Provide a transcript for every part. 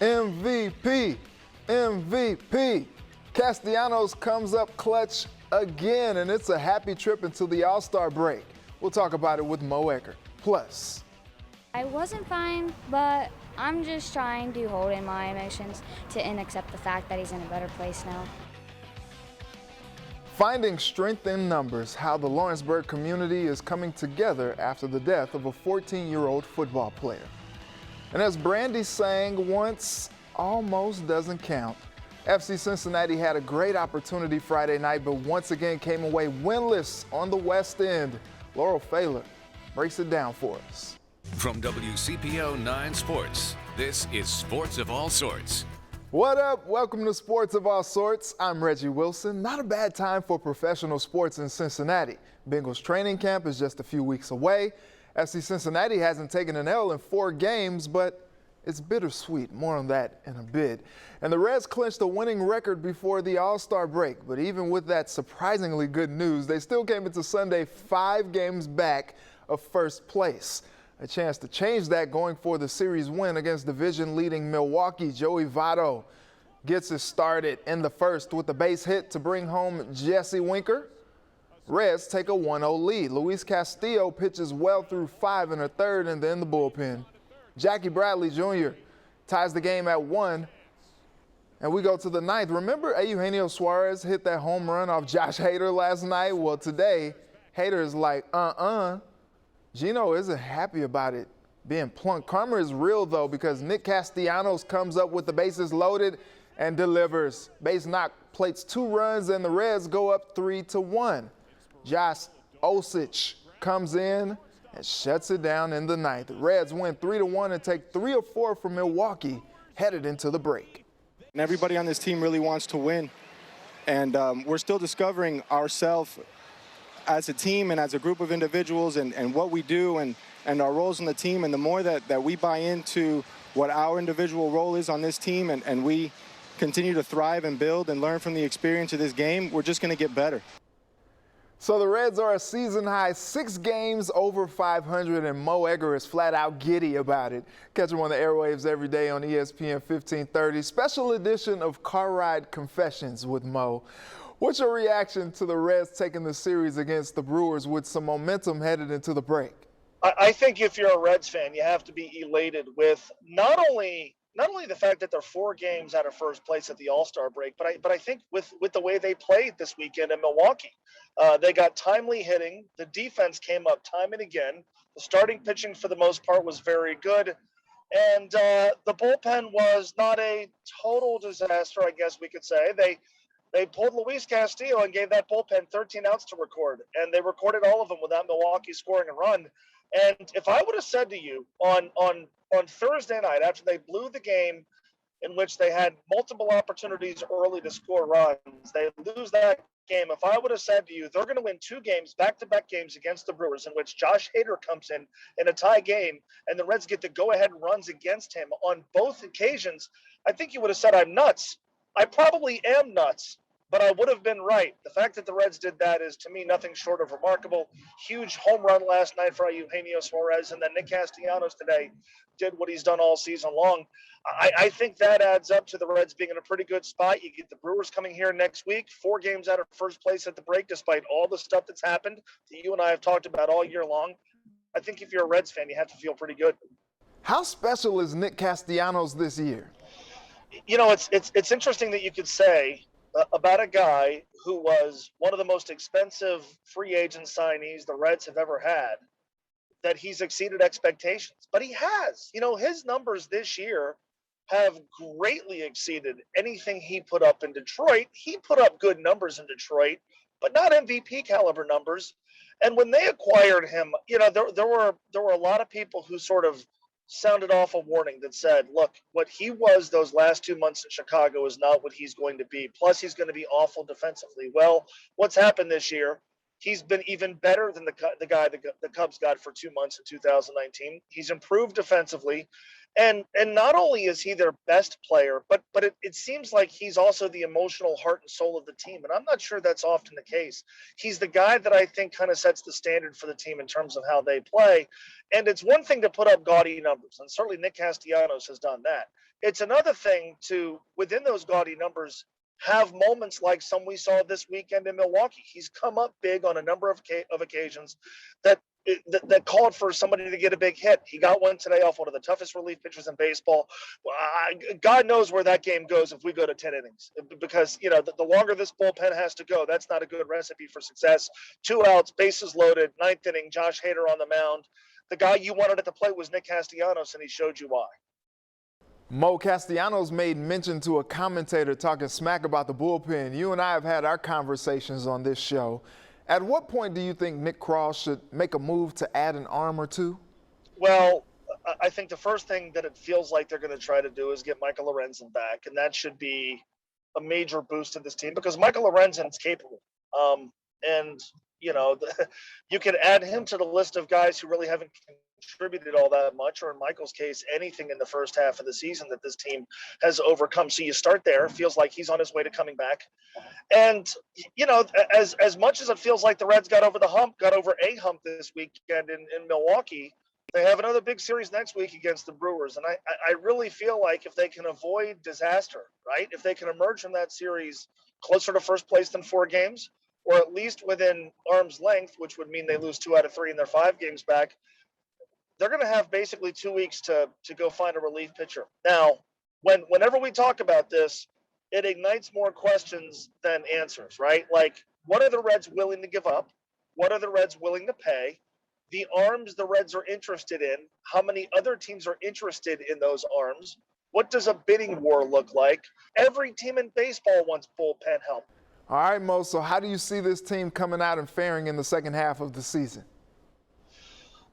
MVP, MVP. Castellanos comes up clutch again, and it's a happy trip into the All-Star break. We'll talk about it with Mo Ecker. Plus, I wasn't fine, but I'm just trying to hold in my emotions and accept the fact that he's in a better place now. finding strength in numbers, how the Lawrenceburg community is coming together after the death of a 14-year-old football player. And as Brandy sang once, almost doesn't count. FC Cincinnati had a great opportunity Friday night, but once again came away winless on the West End. Laurel Phaler breaks it down for us. From WCPO 9 Sports, this is Sports of All Sorts. What up? Welcome to Sports of All Sorts. I'm Reggie Wilson. Not a bad time for professional sports in Cincinnati. Bengals training camp is just a few weeks away. FC Cincinnati hasn't taken an L in 4 games, but it's bittersweet. More on that in a bit. And the Reds clinched a winning record before the All-Star break. But even with that surprisingly good news, they still came into Sunday 5 games back of first place. A chance to change that going for the series win against division-leading Milwaukee. Joey Votto gets it started in the first with a base hit to bring home Jesse Winker. Reds take a 1-0 lead. Luis Castillo pitches well through 5 in the third, and then the bullpen. Jackie Bradley Jr. ties the game at 1, and we go to the 9th. Remember Eugenio Suarez hit that home run off Josh Hader last night? Well, today, Hader is like, Gino isn't happy about it being plunked. Karma is real, though, because Nick Castellanos comes up with the bases loaded and delivers. Base knock plates 2 runs, and the Reds go up 3-1. Josh Osich comes in and shuts it down in the 9th. The Reds win 3-1 and take 3 of 4 from Milwaukee headed into the break. And everybody on this team really wants to win, and we're still discovering ourselves as a team and as a group of individuals and what we do and our roles in the team. And the more that we buy into what our individual role is on this team and we continue to thrive and build and learn from the experience of this game, we're just going to get better. So the Reds are a season-high 6 games over 500, and Mo Ecker is flat out giddy about it. Catch him on the airwaves every day on ESPN 1530. Special edition of Car Ride Confessions with Mo. What's your reaction to the Reds taking the series against the Brewers with some momentum headed into the break? I think if you're a Reds fan, you have to be elated with not only the fact that they're 4 games out of first place at the All-Star break, but I think with the way they played this weekend in Milwaukee. They got timely hitting. The defense came up time and again. The starting pitching, for the most part, was very good. And the bullpen was not a total disaster, I guess we could say. They pulled Luis Castillo and gave that bullpen 13 outs to record, and they recorded all of them without Milwaukee scoring a run. And if I would have said to you on Thursday night, after they blew the game in which they had multiple opportunities early to score runs, they lose that game. If I would have said to you, they're going to win 2 games, back-to-back games against the Brewers, in which Josh Hader comes in a tie game, and the Reds get the go-ahead runs against him on both occasions, I think you would have said I'm nuts. I probably am nuts, but I would have been right. The fact that the Reds did that is, to me, nothing short of remarkable. Huge home run last night for Eugenio Suarez, and then Nick Castellanos today did what he's done all season long. I think that adds up to the Reds being in a pretty good spot. You get the Brewers coming here next week, 4 games out of first place at the break, despite all the stuff that's happened that you and I have talked about all year long. I think if you're a Reds fan, you have to feel pretty good. How special is Nick Castellanos this year? You know, it's interesting that you could say about a guy who was one of the most expensive free agent signees the Reds have ever had, that he's exceeded expectations. But he has. You know, his numbers this year have greatly exceeded anything he put up in Detroit. He put up good numbers in Detroit, but not MVP caliber numbers. And when they acquired him, you know, there were a lot of people who sort of sounded off a warning that said, look, what he was those last 2 months in Chicago is not what he's going to be. Plus, he's going to be awful defensively. Well, what's happened this year? He's been even better than the guy the Cubs got for 2 months in 2019. He's improved defensively. And not only is he their best player, but it seems like he's also the emotional heart and soul of the team. And I'm not sure that's often the case. He's the guy that I think kind of sets the standard for the team in terms of how they play. And it's one thing to put up gaudy numbers, and certainly Nick Castellanos has done that. It's another thing to, within those gaudy numbers, have moments like some we saw this weekend in Milwaukee. He's come up big on a number of occasions that called for somebody to get a big hit. He got one today off one of the toughest relief pitchers in baseball. God knows where that game goes if we go to 10 innings, because the longer this bullpen has to go, that's not a good recipe for success. 2 outs, bases loaded, 9th inning, Josh Hader on the mound. The guy you wanted at the plate was Nick Castellanos, and he showed you why. Mo, Castellanos made mention to a commentator talking smack about the bullpen. You and I have had our conversations on this show. At what point do you think Nick Krall should make a move to add an arm or two? Well, I think the first thing that it feels like they're going to try to do is get Michael Lorenzen back, and that should be a major boost to this team because Michael Lorenzen's capable. You could add him to the list of guys who really haven't contributed all that much, or in Michael's case, anything in the first half of the season that this team has overcome. So you start there. Feels like he's on his way to coming back. And, as much as it feels like the Reds got over a hump this weekend in Milwaukee, they have another big series next week against the Brewers. And I really feel like if they can avoid disaster, right, if they can emerge from that series closer to first place than 4 games, or at least within arm's length, which would mean they lose 2 out of 3 in their 5 games back, they're going to have basically 2 weeks to go find a relief pitcher. Now, whenever we talk about this, it ignites more questions than answers, right? Like, what are the Reds willing to give up? What are the Reds willing to pay? The arms the Reds are interested in, how many other teams are interested in those arms? What does a bidding war look like? Every team in baseball wants bullpen help. All right, Mo, so how do you see this team coming out and faring in the second half of the season?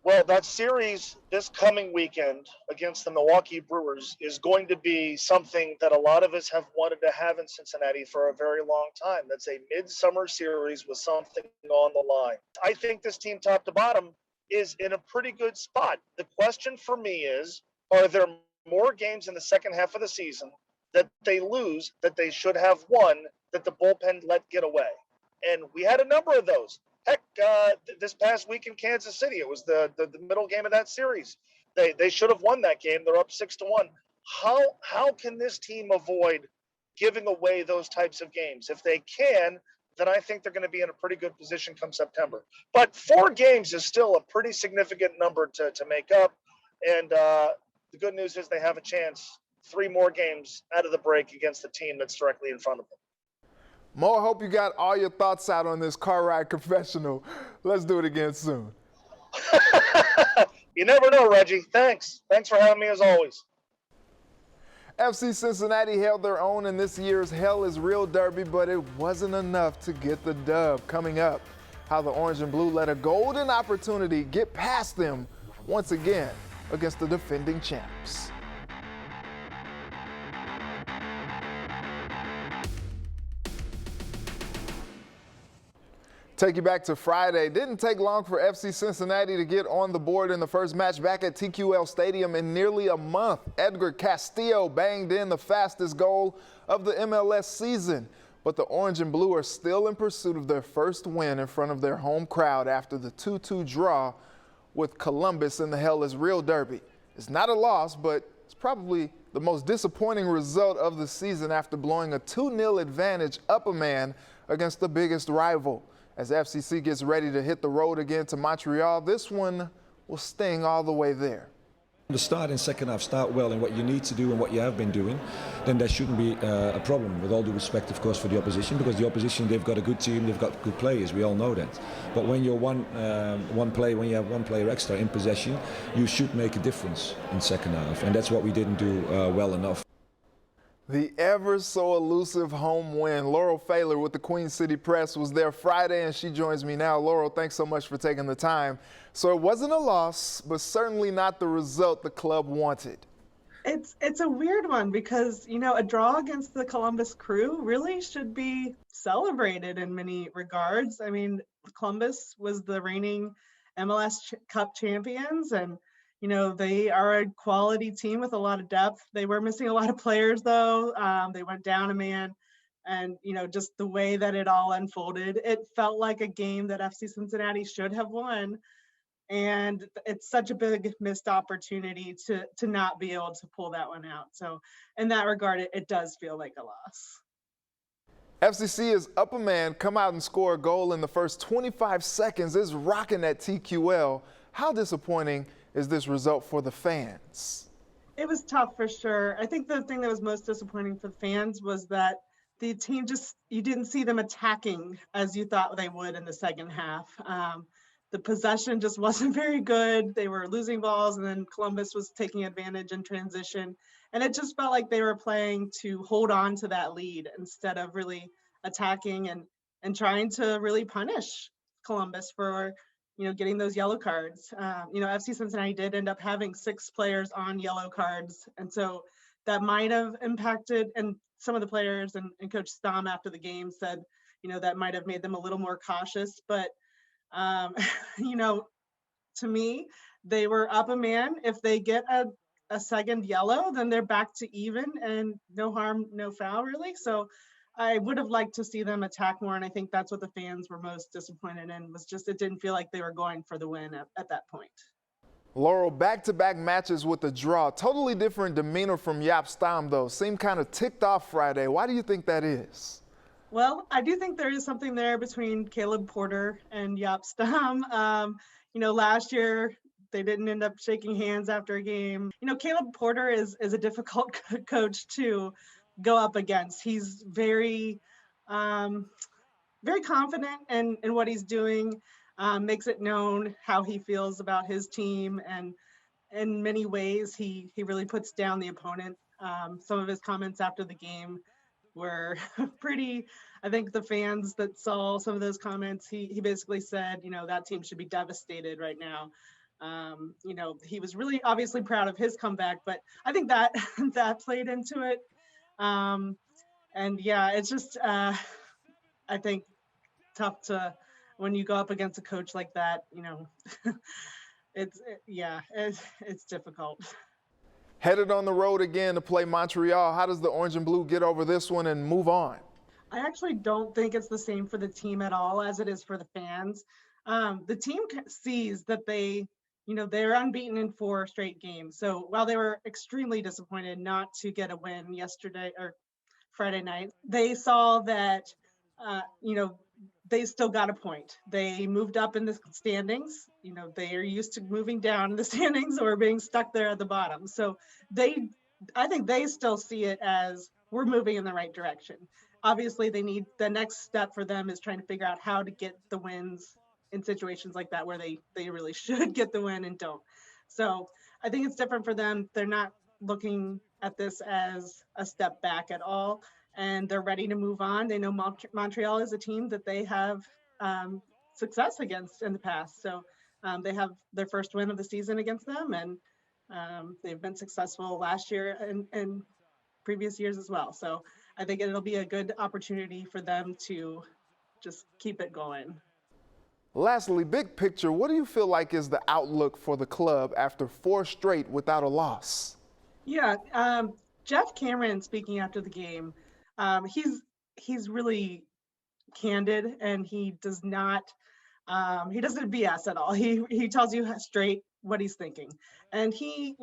Well, that series this coming weekend against the Milwaukee Brewers is going to be something that a lot of us have wanted to have in Cincinnati for a very long time. That's a midsummer series with something on the line. I think this team, top to bottom, is in a pretty good spot. The question for me is, are there more games in the second half of the season that they lose that they should have won that the bullpen let get away? And we had a number of those. Heck, this past week in Kansas City, it was the middle game of that series. They should have won that game. They're up 6-1. How can this team avoid giving away those types of games? If they can, then I think they're going to be in a pretty good position come September. But 4 games is still a pretty significant number to make up. And the good news is they have a chance 3 more games out of the break against the team that's directly in front of them. Mo, I hope you got all your thoughts out on this car ride confessional. Let's do it again soon. You never know, Reggie. Thanks for having me as always. FC Cincinnati held their own in this year's Hell is Real Derby, but it wasn't enough to get the dub. Coming up, how the Orange and Blue let a golden opportunity get past them once again against the defending champs. Take you back to Friday. Didn't take long for FC Cincinnati to get on the board in the first match back at TQL Stadium in nearly a month. Edgar Castillo banged in the fastest goal of the MLS season. But the Orange and Blue are still in pursuit of their first win in front of their home crowd after the 2-2 draw with Columbus in the Hell is Real Derby. It's not a loss, but it's probably the most disappointing result of the season after blowing a 2-0 advantage up a man against the biggest rival. As FCC gets ready to hit the road again to Montreal, this one will sting all the way there. The start in second half, start well in what you need to do and what you have been doing, then there shouldn't be a problem, with all due respect, of course, for the opposition, because the opposition, they've got a good team, they've got good players, we all know that. But when you're when you have one player extra in possession, you should make a difference in second half, and that's what we didn't do well enough. The ever so elusive home win. Laurel Pfahler with the Queen City Press was there Friday, and she joins me now. Laurel, thanks so much for taking the time. So it wasn't a loss, but certainly not the result the club wanted. It's a weird one because, a draw against the Columbus Crew really should be celebrated in many regards. I mean, Columbus was the reigning MLS Cup champions, and They are a quality team with a lot of depth. They were missing a lot of players, though. They went down a man. And, just the way that it all unfolded, it felt like a game that FC Cincinnati should have won. And it's such a big missed opportunity to not be able to pull that one out. So in that regard, it does feel like a loss. FCC is up a man, come out and score a goal in the first 25 seconds. Is rocking at TQL. How disappointing is this result for the fans? It was tough for sure. I think the thing that was most disappointing for the fans was that the team you didn't see them attacking as you thought they would in the second half. The possession just wasn't very good. They were losing balls, and then Columbus was taking advantage in transition. And it just felt like they were playing to hold on to that lead instead of really attacking and trying to really punish Columbus for, getting those yellow cards. FC Cincinnati did end up having 6 players on yellow cards. And so that might have impacted, and some of the players and Coach Stom after the game said, that might have made them a little more cautious. But to me, they were up a man. If they get a second yellow, then they're back to even and no harm, no foul, really. So I would have liked to see them attack more. And I think that's what the fans were most disappointed in, was just it didn't feel like they were going for the win at that point. Laurel, back-to-back matches with a draw. Totally different demeanor from Jaap Stam, though. Seemed kind of ticked off Friday. Why do you think that is? Well, I do think there is something there between Caleb Porter and Jaap Stam. Last year they didn't end up shaking hands after a game. Caleb Porter is a difficult coach to go up against. He's very, very confident in what he's doing, makes it known how he feels about his team. And in many ways, he really puts down the opponent. Some of his comments after the game were pretty. I think the fans that saw some of those comments, he basically said, that team should be devastated right now. He was really obviously proud of his comeback, but I think that that played into it. And yeah, it's just, I think tough to, when you go up against a coach like that, it's difficult. Headed on the road again to play Montreal. How does the Orange and Blue get over this one and move on? I actually don't think it's the same for the team at all as it is for the fans. The team sees that they're unbeaten in 4 straight games. So while they were extremely disappointed not to get a win yesterday or Friday night, they saw that, they still got a point. They moved up in the standings. They are used to moving down in the standings or being stuck there at the bottom. So I think they still see it as we're moving in the right direction. Obviously, the next step for them is trying to figure out how to get the wins in situations like that where they really should get the win and don't. So I think it's different for them. They're not looking at this as a step back at all, and they're ready to move on. They know Montreal is a team that they have success against in the past. So they have their first win of the season against them, and they've been successful last year and previous years as well. So I think it'll be a good opportunity for them to just keep it going. Lastly, big picture, what do you feel like is the outlook for the club after 4 straight without a loss? Yeah, Jeff Cameron speaking after the game, he's really candid, and he doesn't BS at all. He tells you straight what he's thinking, and he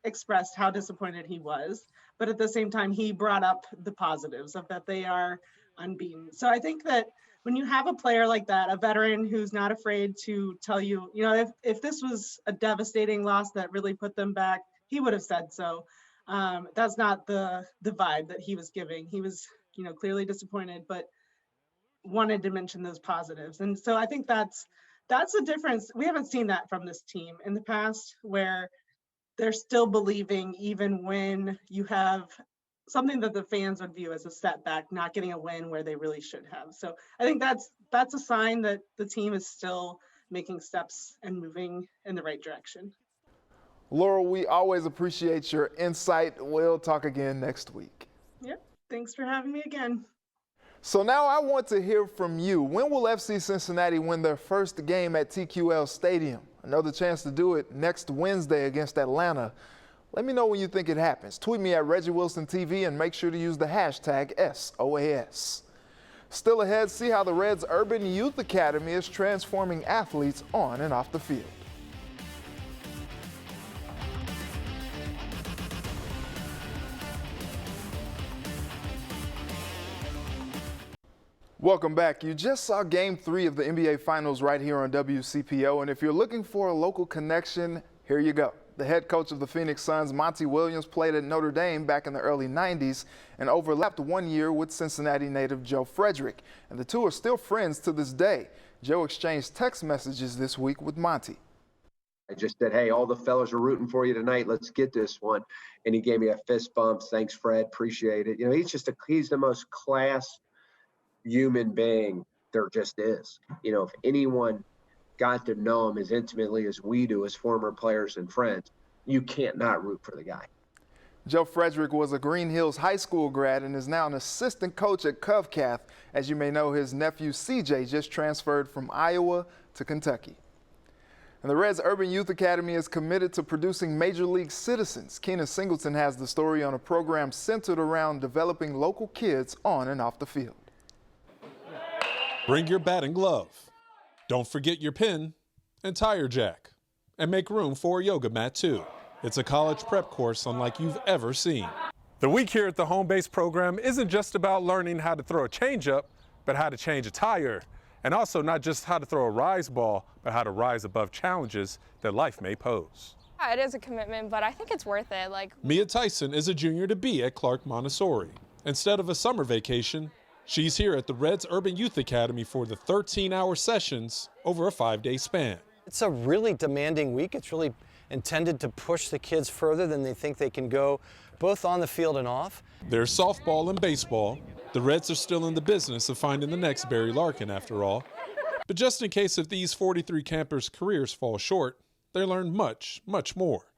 expressed how disappointed he was, but at the same time he brought up the positives of that they are unbeaten. So I think that when you have a player like that, a veteran who's not afraid to tell you, if this was a devastating loss that really put them back, he would have said so. That's not the vibe that he was giving. He was, clearly disappointed, but wanted to mention those positives. And so I think that's a difference. We haven't seen that from this team in the past, where they're still believing even when you have something that the fans would view as a setback, not getting a win where they really should have. So I think that's a sign that the team is still making steps and moving in the right direction. Laurel, we always appreciate your insight. We'll talk again next week. Yep. Thanks for having me again. So now I want to hear from you. When will FC Cincinnati win their first game at TQL Stadium? Another chance to do it next Wednesday against Atlanta. Let me know when you think it happens. Tweet me at Reggie Wilson TV and make sure to use the hashtag SOAS. Still ahead, see how the Reds Urban Youth Academy is transforming athletes on and off the field. Welcome back. You just saw Game 3 of the NBA Finals right here on WCPO, and if you're looking for a local connection, here you go. The head coach of the Phoenix Suns, Monty Williams, played at Notre Dame back in the early 90s and overlapped 1 year with Cincinnati native Joe Frederick, and the two are still friends to this day. Joe exchanged text messages this week with Monty. I just said, hey, all the fellas are rooting for you tonight. Let's get this one. And he gave me a fist bump. Thanks, Fred. Appreciate it. You know, he's the most class human being there just is. You know, if anyone got to know him as intimately as we do as former players and friends, you can't not root for the guy. Joe Frederick was a Green Hills High School grad and is now an assistant coach at Covcath. As you may know, his nephew CJ just transferred from Iowa to Kentucky. And the Reds Urban Youth Academy is committed to producing Major League citizens. Keenan Singleton has the story on a program centered around developing local kids on and off the field. Bring your bat and glove. Don't forget your pen and tire jack. And make room for a yoga mat, too. It's a college prep course unlike you've ever seen. The week here at the Home Base program isn't just about learning how to throw a changeup, but how to change a tire. And also not just how to throw a rise ball, but how to rise above challenges that life may pose. Yeah, it is a commitment, but I think it's worth it. Mia Tyson is a junior to be at Clark Montessori. Instead of a summer vacation, she's here at the Reds Urban Youth Academy for the 13-hour sessions over a 5-day span. It's a really demanding week. It's really intended to push the kids further than they think they can go, both on the field and off. There's softball and baseball. The Reds are still in the business of finding the next Barry Larkin, after all. But just in case of these 43 campers' careers fall short, they learn much, much more.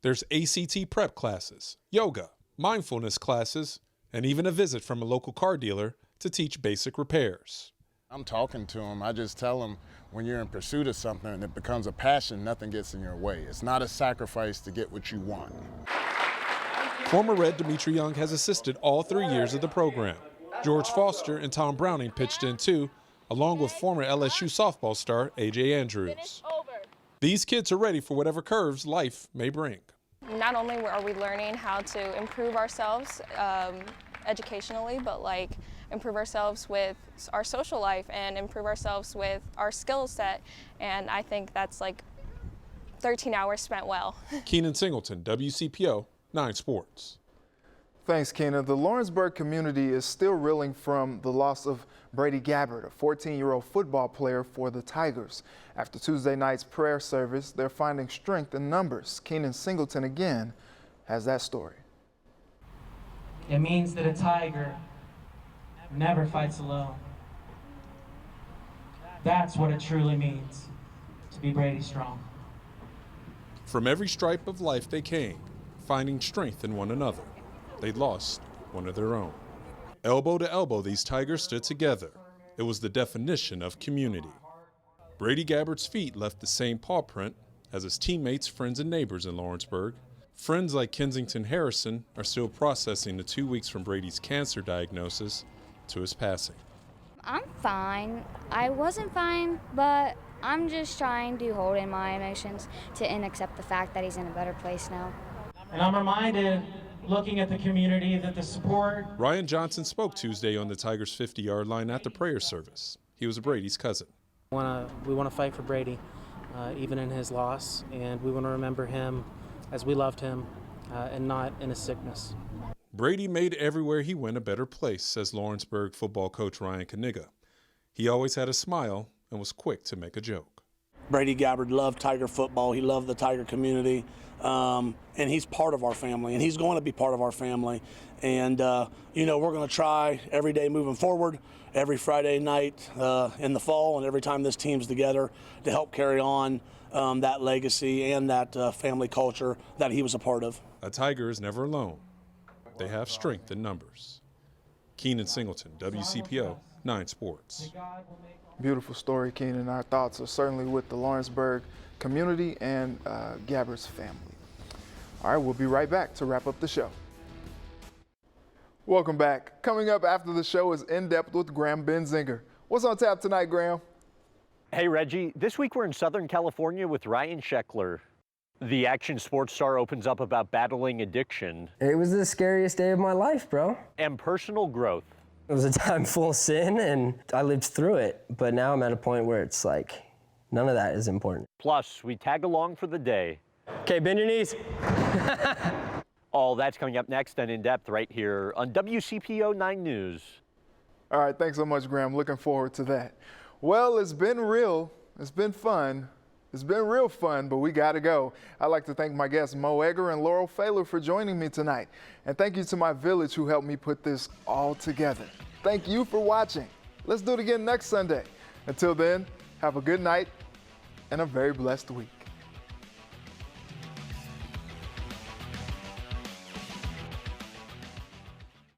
There's ACT prep classes, yoga, mindfulness classes, and even a visit from a local car dealer to teach basic repairs. I'm talking to them. I just tell them when you're in pursuit of something and it becomes a passion, nothing gets in your way. It's not a sacrifice to get what you want. Former Red Dimitri Young has assisted all 3 years of the program. George Foster and Tom Browning pitched in too, along with former LSU softball star A.J. Andrews. These kids are ready for whatever curves life may bring. Not only are we learning how to improve ourselves educationally, but improve ourselves with our social life and improve ourselves with our skill set. And I think that's 13 hours spent well. Keenan Singleton, WCPO 9 Sports. Thanks, Keenan. The Lawrenceburg community is still reeling from the loss of Brady Gabbert, a 14-year-old football player for the Tigers. After Tuesday night's prayer service, they're finding strength in numbers. Keenan Singleton again has that story. It means that a Tiger never fights alone. That's what it truly means to be Brady Strong. From every stripe of life they came, finding strength in one another. They'd lost one of their own. Elbow to elbow, these Tigers stood together. It was the definition of community. Brady Gabbert's feet left the same paw print as his teammates, friends, and neighbors in Lawrenceburg. Friends like Kensington Harrison are still processing the 2 weeks from Brady's cancer diagnosis to his passing. I'm fine. I wasn't fine, but I'm just trying to hold in my emotions and accept the fact that he's in a better place now. And I'm reminded, looking at the community, that the support. Ryan Johnson spoke Tuesday on the Tigers' 50-yard line at the prayer service. He was Brady's cousin. We want to fight for Brady, even in his loss, and we want to remember him as we loved him and not in his sickness. Brady made everywhere he went a better place, says Lawrenceburg football coach Ryan Kaniga. He always had a smile and was quick to make a joke. Brady Gabbert loved Tiger football. He loved the Tiger community, and he's part of our family, and he's going to be part of our family. And, we're going to try every day moving forward, every Friday night in the fall, and every time this team's together to help carry on that legacy and that family culture that he was a part of. A Tiger is never alone. They have strength in numbers. Keenan Singleton, WCPO 9 Sports. Beautiful story, Keenan. Our thoughts are certainly with the Lawrenceburg community and Gabbard's family. All right, we'll be right back to wrap up the show. Welcome back. Coming up after the show is In Depth with Graham Benzinger. What's on tap tonight, Graham? Hey, Reggie. This week we're in Southern California with Ryan Sheckler. The action sports star opens up about battling addiction. It was the scariest day of my life, bro. And personal growth. It was a time full of sin, and I lived through it. But now I'm at a point where it's like, none of that is important. Plus, we tag along for the day. Okay, bend your knees. All that's coming up next and In Depth right here on WCPO 9 News. All right, thanks so much, Graham. Looking forward to that. Well, it's been real. It's been fun. It's been real fun, but we got to go. I'd like to thank my guests, Mo Egger and Laurel Pfahler, for joining me tonight. And thank you to my village who helped me put this all together. Thank you for watching. Let's do it again next Sunday. Until then, have a good night and a very blessed week.